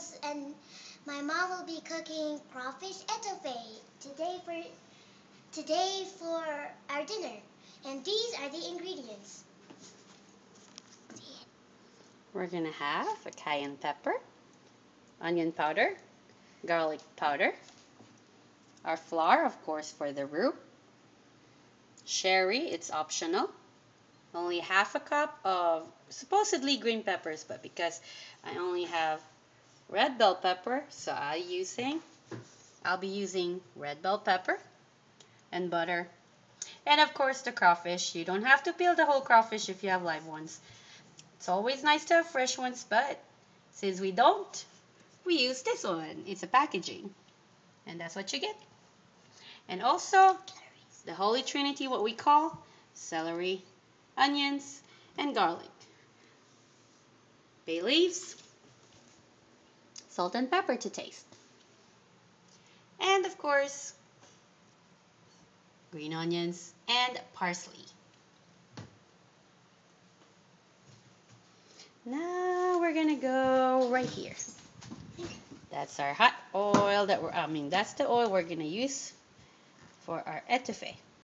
Rose, and my mom will be cooking crawfish etouffee today for our dinner. And these are the ingredients. We're going to have a cayenne pepper, onion powder, garlic powder, our flour, of course, for the roux, sherry, it's optional, only half a cup of supposedly green peppers, but because I only have red bell pepper, so I'll be using red bell pepper and butter. And of course the crawfish. You don't have to peel the whole crawfish if you have live ones. It's always nice to have fresh ones, but since we don't, we use this one. It's a packaging. And that's what you get. And also, the Holy Trinity, what we call celery, onions, and garlic. Bay leaves, salt and pepper to taste. And of course, green onions and parsley. Now we're gonna go right here. That's our hot oil that's the oil we're gonna use for our etouffee.